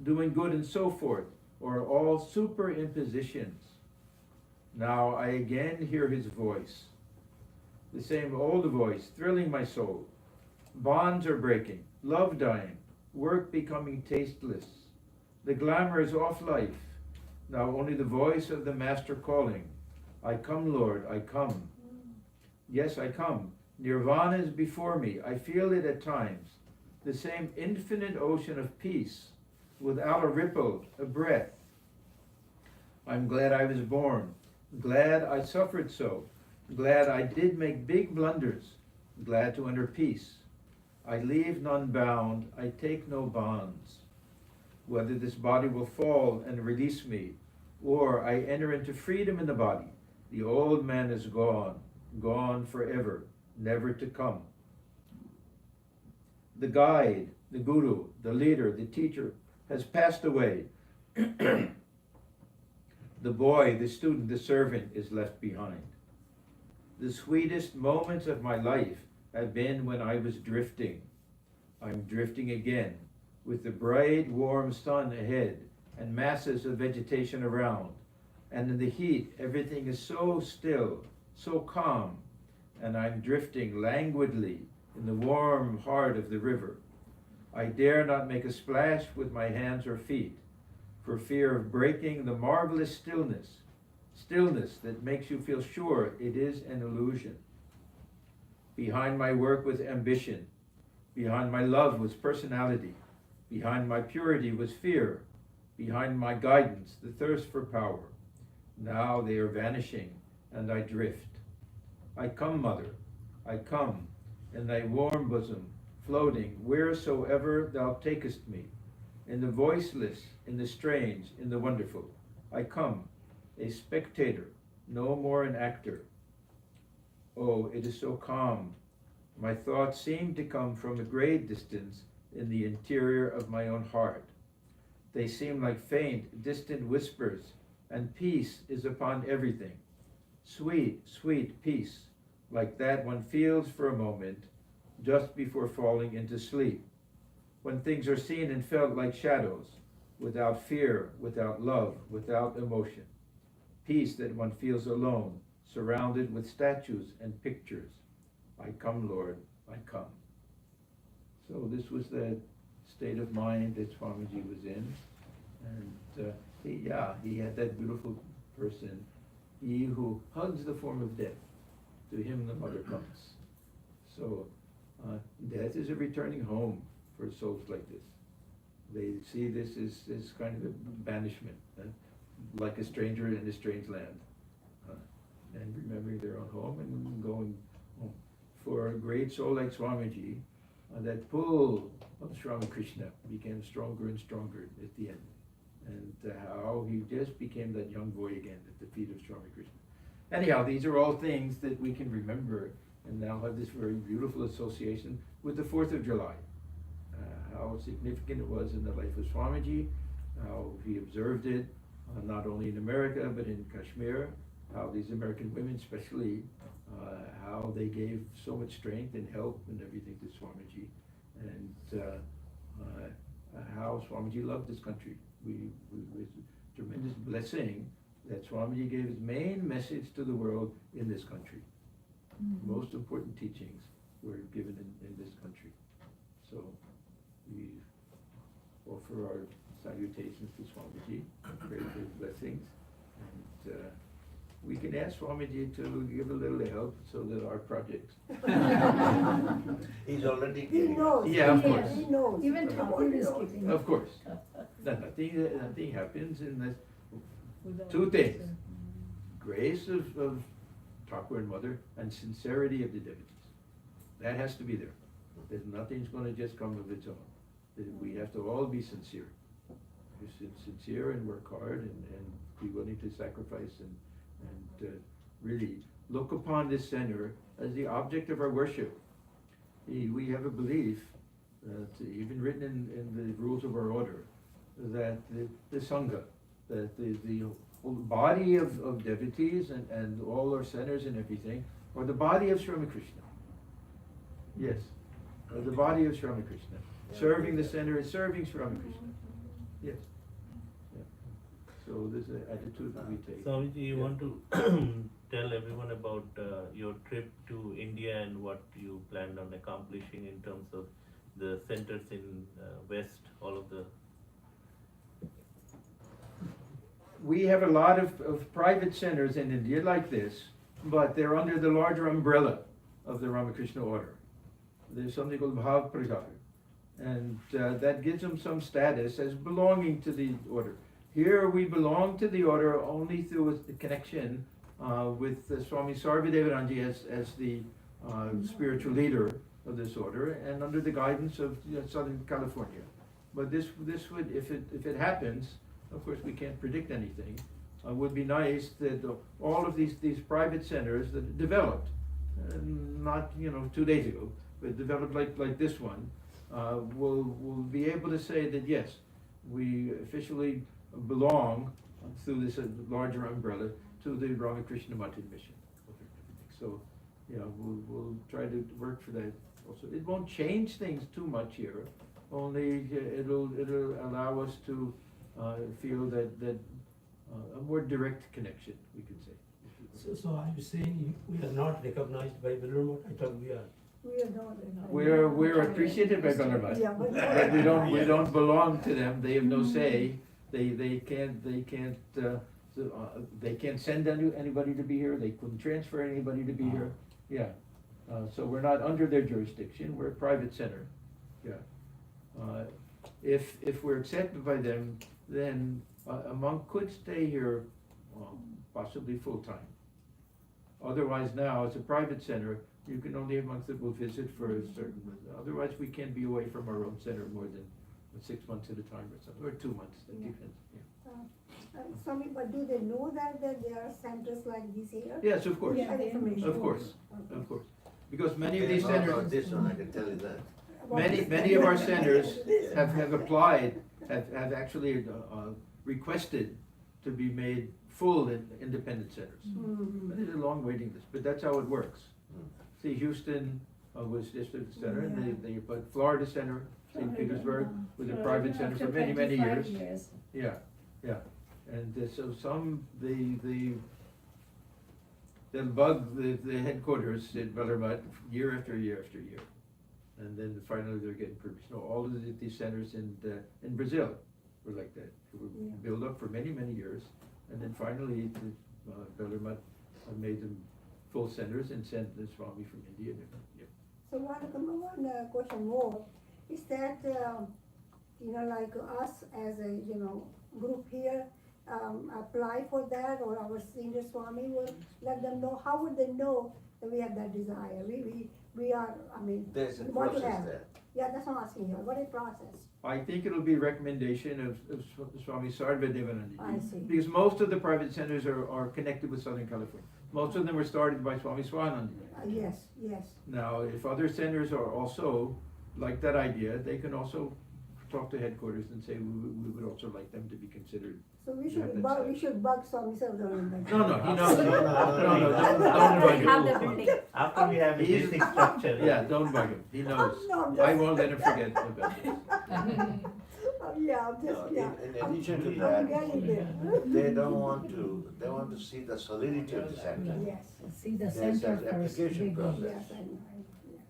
doing good and so forth, are all superimpositions. Now I again hear his voice, the same old voice, thrilling my soul. Bonds are breaking, love dying, work becoming tasteless. The glamour is off life. Now only the voice of the Master calling. I come, Lord, I come. Yes, I come. Nirvana is before me. I feel it at times. The same infinite ocean of peace, without a ripple, a breath. I'm glad I was born. Glad I suffered so. Glad I did make big blunders. Glad to enter peace. I leave none bound. I take no bonds. Whether this body will fall and release me, or I enter into freedom in the body, the old man is gone, gone forever, never to come. The guide, the guru, the leader, the teacher has passed away. The boy, the student, the servant is left behind. The sweetest moments of my life have been when I was drifting. I'm drifting again, with the bright, warm sun ahead and masses of vegetation around. And in the heat, everything is so still, so calm, and I'm drifting languidly in the warm heart of the river. I dare not make a splash with my hands or feet, for fear of breaking the marvelous stillness that makes you feel sure it is an illusion. Behind my work was ambition, behind my love was personality, behind my purity was fear, behind my guidance the thirst for power. Now they are vanishing, and I drift. I come, Mother, I come, in thy warm bosom, floating wheresoever thou takest me, in the voiceless, in the strange, in the wonderful. I come, a spectator, no more an actor. Oh, it is so calm. My thoughts seem to come from a great distance in the interior of my own heart. They seem like faint, distant whispers, and peace is upon everything. Sweet, sweet peace, like that one feels for a moment just before falling into sleep, when things are seen and felt like shadows, without fear, without love, without emotion. Peace that one feels alone, surrounded with statues and pictures. I come, Lord, I come. So this was the state of mind that Swamiji was in. And he had that beautiful person. He who hugs the form of death, to him the mother comes. So death is a returning home for souls like this. They see this as kind of a banishment, like a stranger in a strange land, and remembering their own home and going home. For a great soul like Swamiji, that pull of Sri Ramakrishna became stronger and stronger at the end. And how he just became that young boy again at the feet of Sri Ramakrishna. Anyhow, these are all things that we can remember and now have this very beautiful association with the 4th of July. how significant it was in the life of Swamiji, how he observed it, not only in America, but in Kashmir, how these American women especially, how they gave so much strength and help and everything to Swamiji, and how Swamiji loved this country. It was a tremendous blessing that Swamiji gave his main message to the world in this country. Mm-hmm. Most important teachings were given in this country. So we offer our salutations to Swamiji, pray for his blessings, and we can ask Swamiji to give a little help so that our projects. He's already He giving. knows. Yeah, of course. He knows. Even Thakur is giving. Of course. Nothing happens unless two things. Grace of Thakur and Mother and sincerity of the devotees. That has to be there. There's nothing's going to just come of its own. We have to all be sincere. Be sincere and work hard and be willing to sacrifice and really look upon this center as the object of our worship. We have a belief, even written in the rules of our order, that the Sangha, that the whole body of devotees and all our centers and everything, are the body of Sri Krishna. Yes, are the body of Sri Krishna. Serving the center is serving Sri Krishna. Yes. Yeah. So this is an attitude that we take. Swamiji, you Yeah. want to tell everyone about your trip to India and what you planned on accomplishing in terms of the centers in West, all of the. We have a lot of private centers in India like this, but they're under the larger umbrella of the Ramakrishna order. There's something called Bhav Prachar, and that gives them some status as belonging to the order. Here we belong to the order only through the connection with Swami Sarvadevananji as the spiritual leader of this order, and under the guidance of Southern California. But this would, if it happens, of course we can't predict anything. Would be nice that all of these private centers that developed, not 2 days ago, but developed like this one, will be able to say that yes, we officially belong through this larger umbrella to the Ramakrishna Matin mission. So, we'll try to work for that also. It won't change things too much here, only it'll allow us to feel that a more direct connection, we could say. So are you saying we are not recognized by Bildermott? I thought we are. We are not. We're appreciated by Galarmat, Yeah, but we don't belong to them. They have no say. They can't send anybody to be here. They couldn't transfer anybody to be here. Yeah. So we're not under their jurisdiction. We're a private center. Yeah. If we're accepted by them, then a monk could stay here, possibly full time. Otherwise, now it's a private center. You can only have monks that will visit for a certain. Otherwise, we can't be away from our own center more than 6 months at a time or something, or 2 months. That depends. Yeah. Swami, but do they know that there are centers like this here? Yes, of course. Yeah. Information. Of course. Okay. Of course. Because many of They these know about centers, this one, I can tell you that. many of our centers have applied, have actually requested to be made full independent centers. Mhm. There's a long waiting list, but that's how it works. See, Houston was just a center, and they put Florida Center, St. Petersburg was a private center for many, many years. Yeah, and so some, they'll bug the headquarters in Bellarmine year after year after year. And then finally they're getting permission. All of these centers in Brazil were like that. They were built up for many, many years. And then finally, Bellarmine made them full centers and sent the Swami from India. Yeah. So one question more is that, like us as a, group here, apply for that, or our senior Swami will let them know. How would they know that we have that desire? We are, There's a we want to process have. there. Yeah, that's what I'm asking you. What is process? I think it'll be a recommendation of Swami Sarvadevanananda. I see. Because most of the private centers are connected with Southern California. Most of them were started by Swami Swananda. Yes. Now, if other centers are also like that idea, they can also talk to headquarters and say, we would also like them to be considered. So we Yeah, should that's we should bug Swami Sarvadananda. No, no, he knows. No, Don't After bug we him. have the building. After we have the He's- basic structure. Yeah, don't bug him, he knows. No, I'm I just- won't let him forget about this. Yeah, I'm just, No, yeah. in addition to I'm that, getting there. they don't want to, they want to see the solidity of the center. Yes, See the There's center an first, application big process. one, yes, I know,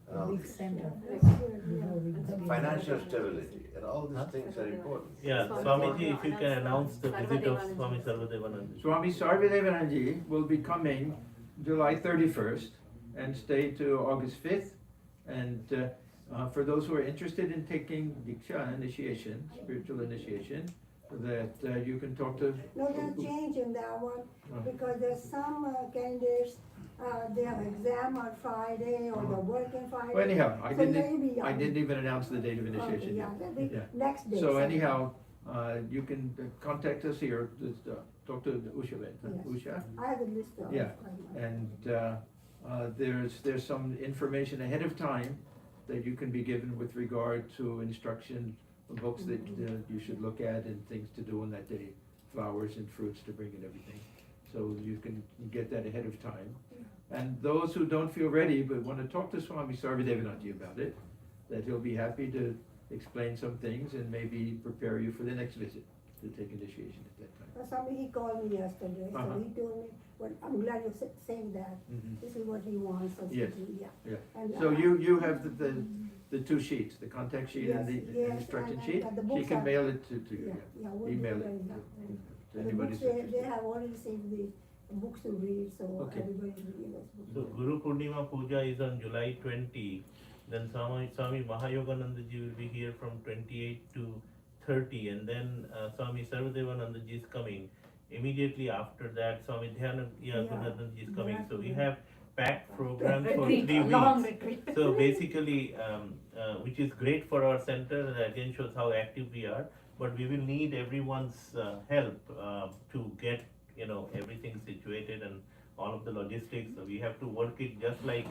and all big this. center. That's good, yeah. Before we go. Financial stability, and all these things are important. Yeah, Swamiji, if you can announce the visit of Swami Sarvadevananda. Swami Sarvadevananji will be coming July 31st and stay to August 5th. And for those who are interested in taking Diksha, initiation, spiritual initiation, that you can talk to. No, there's change in that one, Oh. because there's some candidates, they have exam on Friday, or they're working Friday. Well, anyhow, I So didn't, maybe, I didn't even announce the date of Okay, initiation yeah, yet. that'd be Yeah. next day. So Saturday. anyhow, you can contact us here, just, talk to Usha, Yes. Usha. I have a list of. Yeah, and there's some information ahead of time that you can be given with regard to instruction, books that you should look at and things to do on that day, flowers and fruits to bring and everything. So you can get that ahead of time. And those who don't feel ready but want to talk to Swami Sarvadevananji about it, that he'll be happy to explain some things and maybe prepare you for the next visit to take initiation at that time. Somebody, he called me yesterday, so Uh-huh. he told me, well, I'm glad you're saying that, Mhm. this is what he wants us to Yes. do, yeah. Yeah, And, so you have the two sheets, the contact sheet and the Yes, instruction and- sheet? and the She books can are- mail it to you, Yeah, yeah. yeah, we'll do Email that, it yeah. to The anybody's books, they interested. have already received the books to read, so Okay. everybody's reading those books. So Guru Purnima Puja is on July 20. Then Swami Mahayogananda ji will be here from 28 to 30, and then Swami Sarvadevananda ji is coming. Immediately after that, Swami Dhyanananda ji is coming. So we have packed program for 3 Retreat, long weeks. retreat. So basically, which is great for our center, and again shows how active we are. But we will need everyone's help to get everything situated and all of the logistics. So we have to work it just like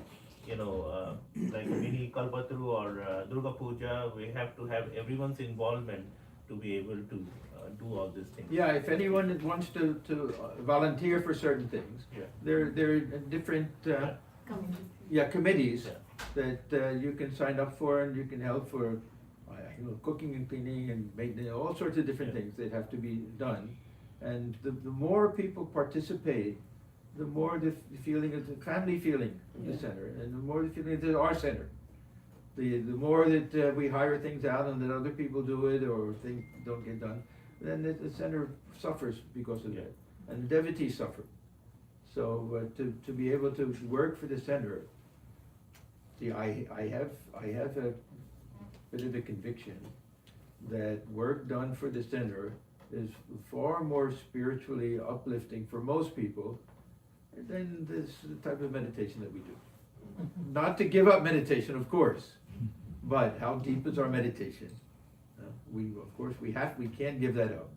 like mini Kalpatru or Durga Puja. We have to have everyone's involvement to be able to do all these things. Yeah, if anyone that wants to volunteer for certain things, Yeah. there are different, committees Yeah. that you can sign up for and you can help for, cooking and cleaning and maintenance, all sorts of different Yeah. things that have to be done. And the more people participate, the more the feeling of the family feeling of the Yeah. center, and the more the feeling of our center. The more that we hire things out and that other people do it or things don't get done, then the center suffers because of Yeah. that, and the devotees suffer. So to be able to work for the center, see, I have a bit of a conviction that work done for the center is far more spiritually uplifting for most people than this type of meditation that we do. Not to give up meditation, of course, but how deep is our meditation? We can't give that up.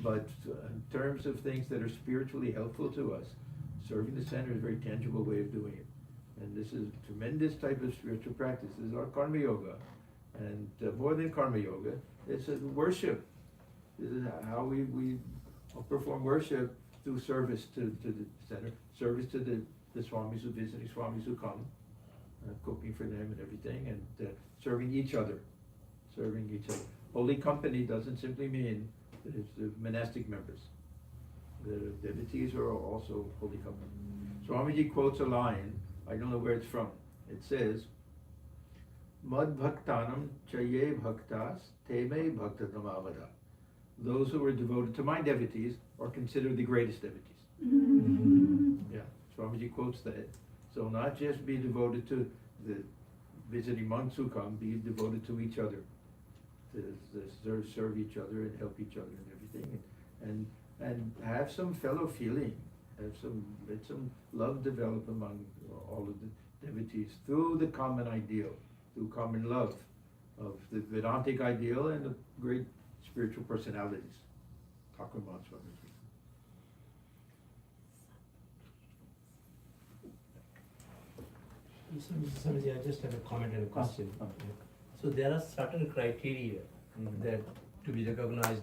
But in terms of things that are spiritually helpful to us, serving the center is a very tangible way of doing it. And this is a tremendous type of spiritual practice. This is our karma yoga. And more than karma yoga, it's a worship. This is how we perform worship through service to the center, service to the swamis who visiting swamis who come, cooking for them and everything, and serving each other. Holy company doesn't simply mean that it's the monastic members. The devotees are also holy company. Swamiji quotes a line, I don't know where it's from. It says, Mad bhaktanam chaye bhaktas teme bhaktatamavada. Those who are devoted to my devotees are considered the greatest devotees. Yeah, Swamiji quotes that. So not just be devoted to the visiting monks who come, be devoted to each other, to serve each other and help each other and everything, and have some fellow feeling, let some love develop among all of the devotees through the common ideal, through common love of the Vedantic ideal and the great spiritual personalities. Thakur Swamiji. Swamiji, I just have a comment and a question. So there are certain criteria that to be recognized